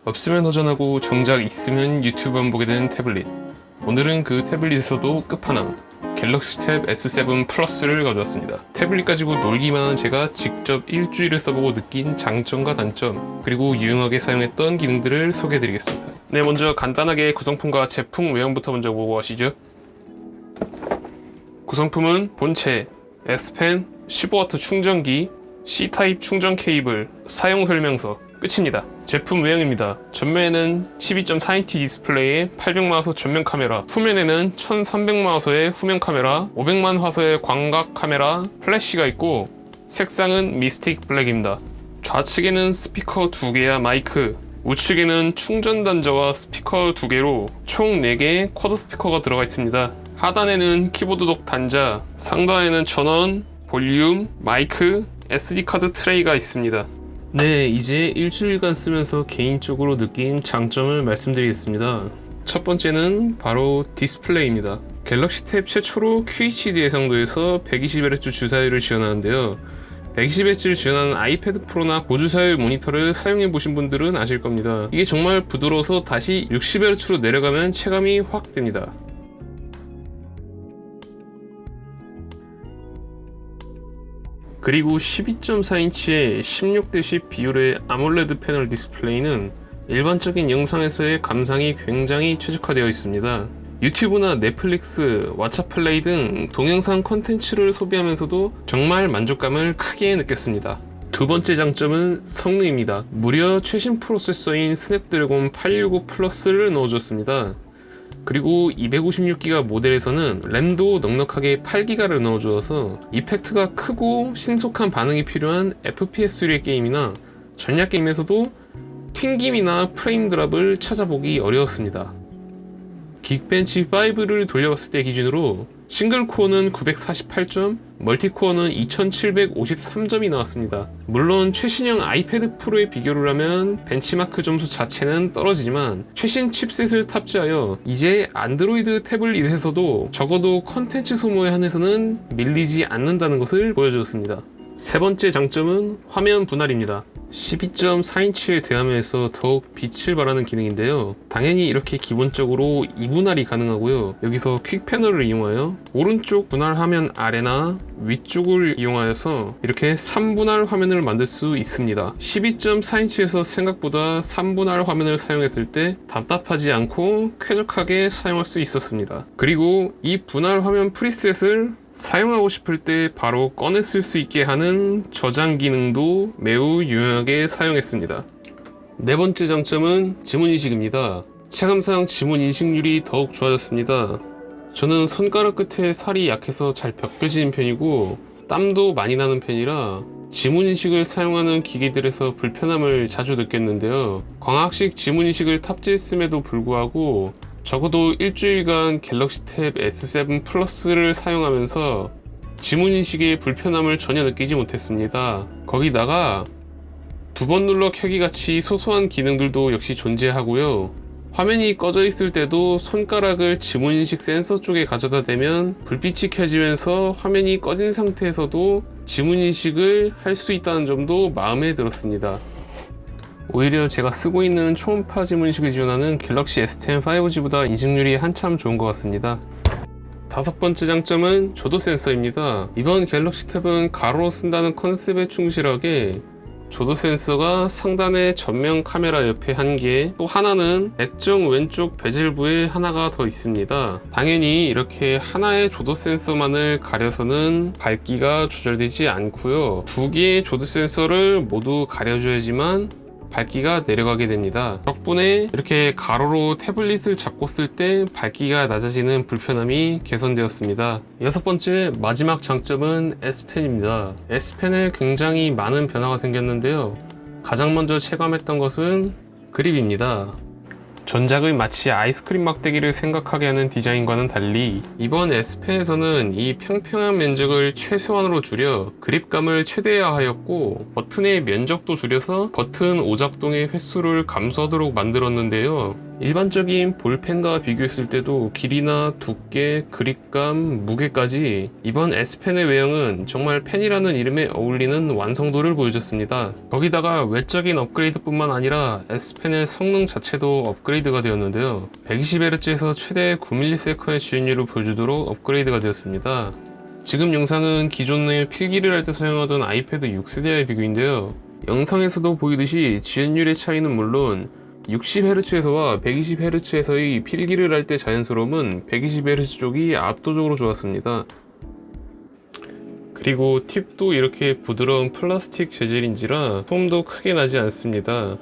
없으면 허전하고 정작 있으면 유튜브만 보게 되는 태블릿. 오늘은 그 태블릿에서도 끝판왕 갤럭시 탭 S7 플러스를 가져왔습니다. 태블릿 가지고 놀기만 하는 제가 직접 일주일을 써보고 느낀 장점과 단점, 그리고 유용하게 사용했던 기능들을 소개해드리겠습니다. 네, 먼저 간단하게 구성품과 제품 외형부터 먼저 보고 가시죠. 구성품은 본체, S펜, 15W 충전기, C타입 충전 케이블, 사용 설명서, 끝입니다. 제품 외형입니다. 전면에는 12.4인치 디스플레이에 800만 화소 전면 카메라, 후면에는 1300만 화소의 후면 카메라, 500만 화소의 광각 카메라, 플래시가 있고 색상은 미스틱 블랙입니다. 좌측에는 스피커 2개와 마이크, 우측에는 충전 단자와 스피커 2개로 총 4개의 쿼드 스피커가 들어가 있습니다. 하단에는 키보드 독 단자, 상단에는 전원, 볼륨, 마이크, SD카드 트레이가 있습니다. 네, 이제 일주일간 쓰면서 개인적으로 느낀 장점을 말씀드리겠습니다. 첫 번째는 바로 디스플레이입니다. 갤럭시 탭 최초로 QHD 해상도에서 120Hz 주사율을 지원하는데요. 120Hz를 지원하는 아이패드 프로나 고주사율 모니터를 사용해보신 분들은 아실 겁니다. 이게 정말 부드러워서 다시 60Hz로 내려가면 체감이 확 됩니다. 그리고 12.4인치의 16:10 비율의 아몰레드 패널 디스플레이는 일반적인 영상에서의 감상이 굉장히 최적화되어 있습니다. 유튜브나 넷플릭스, 왓챠플레이 등 동영상 콘텐츠를 소비하면서도 정말 만족감을 크게 느꼈습니다. 두 번째 장점은 성능입니다. 무려 최신 프로세서인 스냅드래곤 865 플러스를 넣어줬습니다. 그리고 256GB 모델에서는 램도 넉넉하게 8GB를 넣어주어서 이펙트가 크고 신속한 반응이 필요한 FPS류의 게임이나 전략 게임에서도 튕김이나 프레임 드랍을 찾아보기 어려웠습니다. 긱벤치 5를 돌려봤을 때 기준으로 싱글코어는 948점, 멀티코어는 2753점이 나왔습니다. 물론 최신형 아이패드 프로에 비교를 하면 벤치마크 점수 자체는 떨어지지만 최신 칩셋을 탑재하여 이제 안드로이드 태블릿에서도 적어도 컨텐츠 소모에 한해서는 밀리지 않는다는 것을 보여주었습니다. 세 번째 장점은 화면 분할입니다. 12.4인치의 대화면에서 더욱 빛을 발하는 기능인데요. 당연히 이렇게 기본적으로 2분할이 가능하고요. 여기서 퀵 패널을 이용하여 오른쪽 분할 화면 아래나 위쪽을 이용하여서 이렇게 3분할 화면을 만들 수 있습니다. 12.4인치에서 생각보다 3분할 화면을 사용했을 때 답답하지 않고 쾌적하게 사용할 수 있었습니다. 그리고 이 분할 화면 프리셋을 사용하고 싶을 때 바로 꺼내 쓸 수 있게 하는 저장 기능도 매우 유용하게 사용했습니다. 네 번째 장점은 지문 인식입니다. 체감상 지문 인식률이 더욱 좋아졌습니다. 저는 손가락 끝에 살이 약해서 잘 벗겨지는 편이고 땀도 많이 나는 편이라 지문 인식을 사용하는 기기들에서 불편함을 자주 느꼈는데요. 광학식 지문 인식을 탑재했음에도 불구하고 적어도 일주일간 갤럭시 탭 S7 플러스를 사용하면서 지문 인식의 불편함을 전혀 느끼지 못했습니다. 거기다가 두 번 눌러 켜기 같이 소소한 기능들도 역시 존재하고요. 화면이 꺼져 있을 때도 손가락을 지문 인식 센서 쪽에 가져다 대면 불빛이 켜지면서 화면이 꺼진 상태에서도 지문 인식을 할 수 있다는 점도 마음에 들었습니다. 오히려 제가 쓰고 있는 초음파 지문 인식을 지원하는 갤럭시 S10 5G보다 인식률이 한참 좋은 것 같습니다. 다섯 번째 장점은 조도 센서입니다. 이번 갤럭시 탭은 가로로 쓴다는 컨셉에 충실하게 조도 센서가 상단의 전면 카메라 옆에 한 개, 또 하나는 액정 왼쪽 베젤부에 하나가 더 있습니다. 당연히 이렇게 하나의 조도 센서만을 가려서는 밝기가 조절되지 않고요. 두 개의 조도 센서를 모두 가려줘야지만 밝기가 내려가게 됩니다. 덕분에 이렇게 가로로 태블릿을 잡고 쓸 때 밝기가 낮아지는 불편함이 개선되었습니다. 여섯 번째 마지막 장점은 S펜입니다. S펜에 굉장히 많은 변화가 생겼는데요. 가장 먼저 체감했던 것은 그립입니다. 전작의 마치 아이스크림 막대기를 생각하게 하는 디자인과는 달리 이번 S펜에서는 이 평평한 면적을 최소한으로 줄여 그립감을 최대화하였고 버튼의 면적도 줄여서 버튼 오작동의 횟수를 감소하도록 만들었는데요. 일반적인 볼펜과 비교했을 때도 길이나 두께, 그립감, 무게까지 이번 S펜의 외형은 정말 펜이라는 이름에 어울리는 완성도를 보여줬습니다. 거기다가 외적인 업그레이드뿐만 아니라 S펜의 성능 자체도 업그레이드가 되었는데요. 120Hz에서 최대 9ms의 지연율을 보여주도록 업그레이드가 되었습니다. 지금 영상은 기존의 필기를 할 때 사용하던 아이패드 6세대와의 비교인데요. 영상에서도 보이듯이 지연율의 차이는 물론 60Hz에서와 120Hz에서의 필기를 할 때 자연스러움은 120Hz 쪽이 압도적으로 좋았습니다. 그리고 팁도 이렇게 부드러운 플라스틱 재질인지라 소음도 크게 나지 않습니다.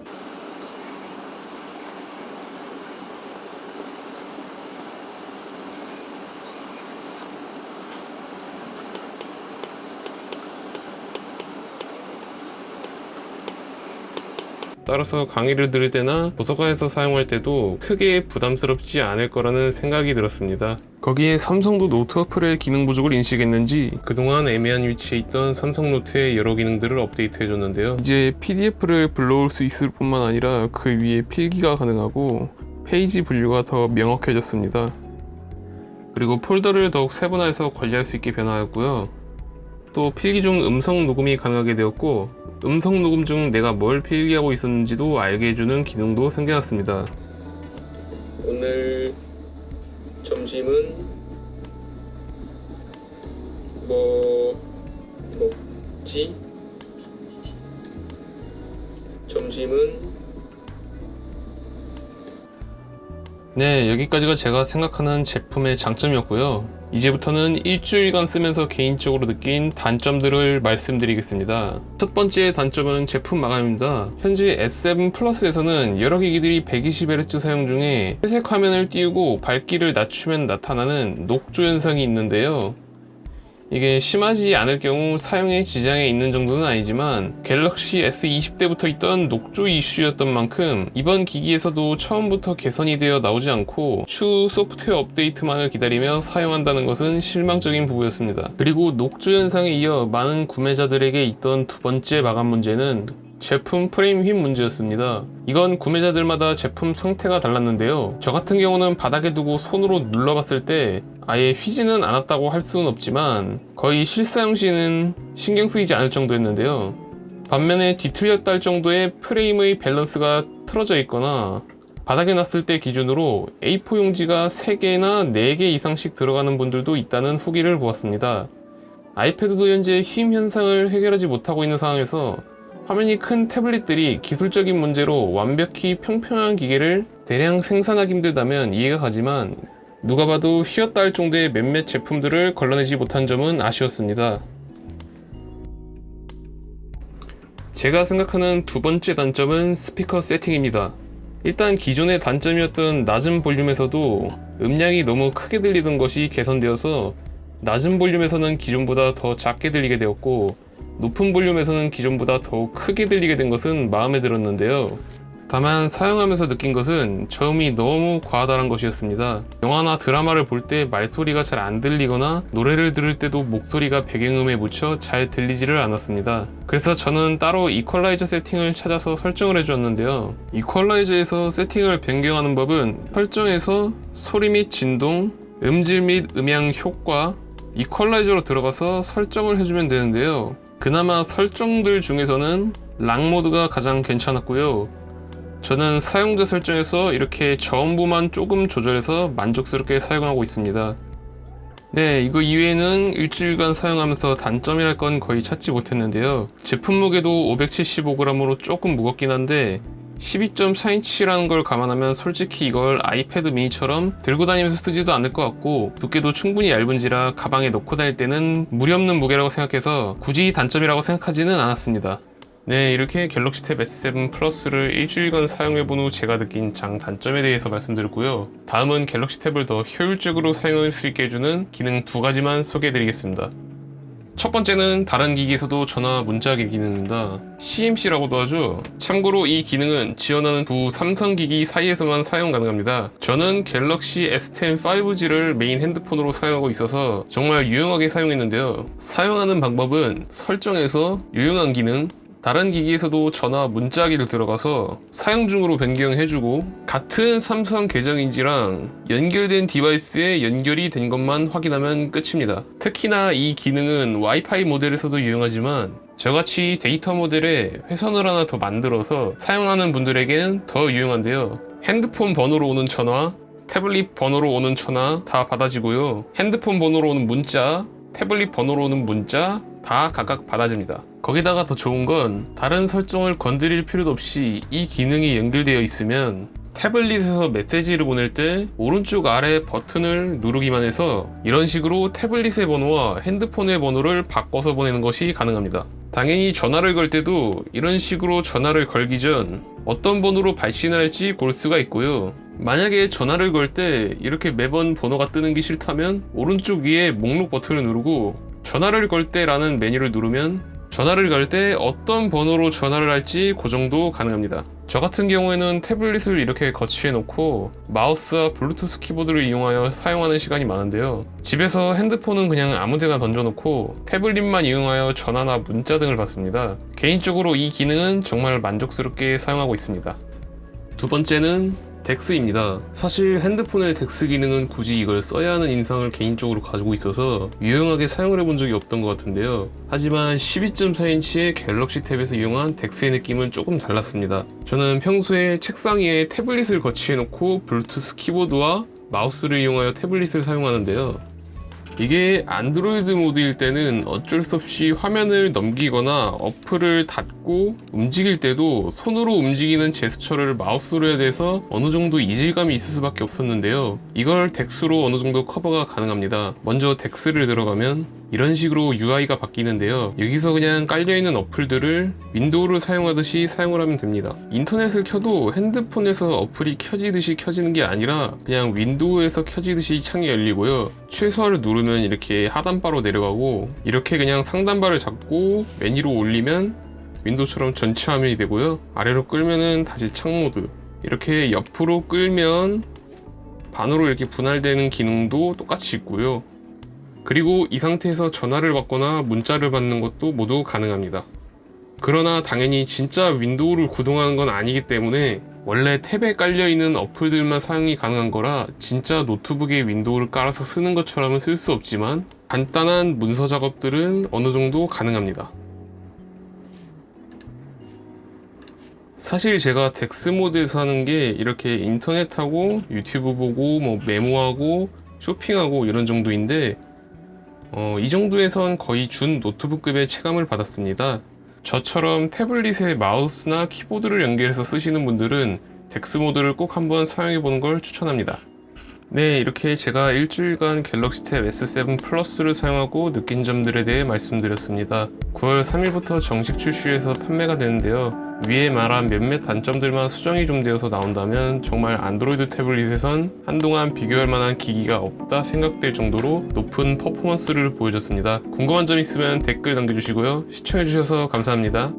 따라서 강의를 들을 때나 도서관에서 사용할 때도 크게 부담스럽지 않을 거라는 생각이 들었습니다. 거기에 삼성도 노트 어플의 기능 부족을 인식했는지 그동안 애매한 위치에 있던 삼성 노트의 여러 기능들을 업데이트해줬는데요. 이제 PDF를 불러올 수 있을 뿐만 아니라 그 위에 필기가 가능하고 페이지 분류가 더 명확해졌습니다. 그리고 폴더를 더욱 세분화해서 관리할 수 있게 변화하였고요. 또 필기 중 음성 녹음이 가능하게 되었고 음성 녹음 중 내가 뭘 필기하고 있었는지도 알게 해주는 기능도 생겨났습니다. 오늘 점심은 뭐 먹지? 점심은 네, 여기까지가 제가 생각하는 제품의 장점이었고요. 이제부터는 일주일간 쓰면서 개인적으로 느낀 단점들을 말씀드리겠습니다. 첫 번째 단점은 제품 마감입니다. 현재 S7 플러스에서는 여러 기기들이 120Hz 사용 중에 회색 화면을 띄우고 밝기를 낮추면 나타나는 녹조 현상이 있는데요. 이게 심하지 않을 경우 사용에 지장이 있는 정도는 아니지만 갤럭시 S20대부터 있던 녹조 이슈였던 만큼 이번 기기에서도 처음부터 개선이 되어 나오지 않고 추후 소프트웨어 업데이트만을 기다리며 사용한다는 것은 실망적인 부분이었습니다. 그리고 녹조 현상에 이어 많은 구매자들에게 있던 두 번째 마감 문제는 제품 프레임 휩 문제였습니다. 이건 구매자들마다 제품 상태가 달랐는데요. 저 같은 경우는 바닥에 두고 손으로 눌러봤을 때 아예 휘지는 않았다고 할 수는 없지만 거의 실사용 시는 신경 쓰이지 않을 정도였는데요. 반면에 뒤틀렸다 할 정도의 프레임의 밸런스가 틀어져 있거나 바닥에 놨을 때 기준으로 A4 용지가 3개나 4개 이상씩 들어가는 분들도 있다는 후기를 보았습니다. 아이패드도 현재 휨 현상을 해결하지 못하고 있는 상황에서 화면이 큰 태블릿들이 기술적인 문제로 완벽히 평평한 기계를 대량 생산하기 힘들다면 이해가 가지만 누가 봐도 휘었다 할 정도의 몇몇 제품들을 걸러내지 못한 점은 아쉬웠습니다. 제가 생각하는 두 번째 단점은 스피커 세팅입니다. 일단 기존의 단점이었던 낮은 볼륨에서도 음량이 너무 크게 들리던 것이 개선되어서 낮은 볼륨에서는 기존보다 더 작게 들리게 되었고 높은 볼륨에서는 기존보다 더욱 크게 들리게 된 것은 마음에 들었는데요. 다만 사용하면서 느낀 것은 저음이 너무 과다란 것이었습니다. 영화나 드라마를 볼 때 말소리가 잘 안 들리거나 노래를 들을 때도 목소리가 배경음에 묻혀 잘 들리지를 않았습니다. 그래서 저는 따로 이퀄라이저 세팅을 찾아서 설정을 해주었는데요. 이퀄라이저에서 세팅을 변경하는 법은 설정에서 소리 및 진동, 음질 및 음향 효과, 이퀄라이저로 들어가서 설정을 해주면 되는데요. 그나마 설정들 중에서는 락 모드가 가장 괜찮았고요. 저는 사용자 설정에서 이렇게 저음부만 조금 조절해서 만족스럽게 사용하고 있습니다. 네, 이거 이외에는 일주일간 사용하면서 단점이랄 건 거의 찾지 못했는데요. 제품 무게도 575g으로 조금 무겁긴 한데 12.4인치라는 걸 감안하면 솔직히 이걸 아이패드 미니처럼 들고 다니면서 쓰지도 않을 것 같고 두께도 충분히 얇은지라 가방에 넣고 다닐 때는 무리 없는 무게라고 생각해서 굳이 단점이라고 생각하지는 않았습니다. 네, 이렇게 갤럭시 탭 S7 플러스를 일주일간 사용해본 후 제가 느낀 장단점에 대해서 말씀드렸고요. 다음은 갤럭시 탭을 더 효율적으로 사용할 수 있게 해주는 기능 두 가지만 소개해드리겠습니다. 첫 번째는 다른 기기에서도 전화 문자하기 기능입니다. CMC라고도 하죠. 참고로 이 기능은 지원하는 두 삼성 기기 사이에서만 사용 가능합니다. 저는 갤럭시 S10 5G를 메인 핸드폰으로 사용하고 있어서 정말 유용하게 사용했는데요. 사용하는 방법은 설정에서 유용한 기능, 다른 기기에서도 전화 문자기를 들어가서 사용 중으로 변경해주고 같은 삼성 계정인지랑 연결된 디바이스에 연결이 된 것만 확인하면 끝입니다. 특히나 이 기능은 와이파이 모델에서도 유용하지만 저같이 데이터 모델에 회선을 하나 더 만들어서 사용하는 분들에게는 더 유용한데요. 핸드폰 번호로 오는 전화, 태블릿 번호로 오는 전화 다 받아지고요. 핸드폰 번호로 오는 문자, 태블릿 번호로 오는 문자 다 각각 받아집니다. 거기다가 더 좋은 건 다른 설정을 건드릴 필요도 없이 이 기능이 연결되어 있으면 태블릿에서 메시지를 보낼 때 오른쪽 아래 버튼을 누르기만 해서 이런 식으로 태블릿의 번호와 핸드폰의 번호를 바꿔서 보내는 것이 가능합니다. 당연히 전화를 걸 때도 이런 식으로 전화를 걸기 전 어떤 번호로 발신을 할지 고를 수가 있고요. 만약에 전화를 걸 때 이렇게 매번 번호가 뜨는 게 싫다면 오른쪽 위에 목록 버튼을 누르고 전화를 걸 때라는 메뉴를 누르면 전화를 걸 때 어떤 번호로 전화를 할지 고정도 가능합니다. 저 같은 경우에는 태블릿을 이렇게 거치해 놓고 마우스와 블루투스 키보드를 이용하여 사용하는 시간이 많은데요. 집에서 핸드폰은 그냥 아무데나 던져놓고 태블릿만 이용하여 전화나 문자 등을 받습니다. 개인적으로 이 기능은 정말 만족스럽게 사용하고 있습니다. 두 번째는 덱스입니다. 사실 핸드폰의 덱스 기능은 굳이 이걸 써야 하는 인상을 개인적으로 가지고 있어서 유용하게 사용을 해본 적이 없던 것 같은데요. 하지만 12.4인치의 갤럭시 탭에서 이용한 덱스의 느낌은 조금 달랐습니다. 저는 평소에 책상 위에 태블릿을 거치해 놓고 블루투스 키보드와 마우스를 이용하여 태블릿을 사용하는데요. 이게 안드로이드 모드일 때는 어쩔 수 없이 화면을 넘기거나 어플을 닫고 움직일 때도 손으로 움직이는 제스처를 마우스로 해야 돼서 어느 정도 이질감이 있을 수밖에 없었는데요. 이걸 덱스로 어느 정도 커버가 가능합니다. 먼저 덱스를 들어가면 이런 식으로 UI가 바뀌는데요. 여기서 그냥 깔려있는 어플들을 윈도우를 사용하듯이 사용을 하면 됩니다. 인터넷을 켜도 핸드폰에서 어플이 켜지듯이 켜지는 게 아니라 그냥 윈도우에서 켜지듯이 창이 열리고요. 최소화를 누르면 이렇게 하단바로 내려가고 이렇게 그냥 상단바를 잡고 메뉴로 올리면 윈도우처럼 전체 화면이 되고요. 아래로 끌면은 다시 창 모드, 이렇게 옆으로 끌면 반으로 이렇게 분할되는 기능도 똑같이 있고요. 그리고 이 상태에서 전화를 받거나 문자를 받는 것도 모두 가능합니다. 그러나 당연히 진짜 윈도우를 구동하는 건 아니기 때문에 원래 탭에 깔려있는 어플들만 사용이 가능한 거라 진짜 노트북에 윈도우를 깔아서 쓰는 것처럼은 쓸 수 없지만 간단한 문서 작업들은 어느 정도 가능합니다. 사실 제가 덱스 모드에서 하는 게 이렇게 인터넷하고 유튜브 보고 뭐 메모하고 쇼핑하고 이런 정도인데 이 정도에선 거의 준 노트북급의 체감을 받았습니다. 저처럼 태블릿에 마우스나 키보드를 연결해서 쓰시는 분들은 덱스 모드를 꼭 한번 사용해보는 걸 추천합니다. 네, 이렇게 제가 일주일간 갤럭시 탭 S7 플러스를 사용하고 느낀 점들에 대해 말씀드렸습니다. 9월 3일부터 정식 출시해서 판매가 되는데요. 위에 말한 몇몇 단점들만 수정이 좀 되어서 나온다면 정말 안드로이드 태블릿에선 한동안 비교할 만한 기기가 없다 생각될 정도로 높은 퍼포먼스를 보여줬습니다. 궁금한 점 있으면 댓글 남겨주시고요. 시청해주셔서 감사합니다.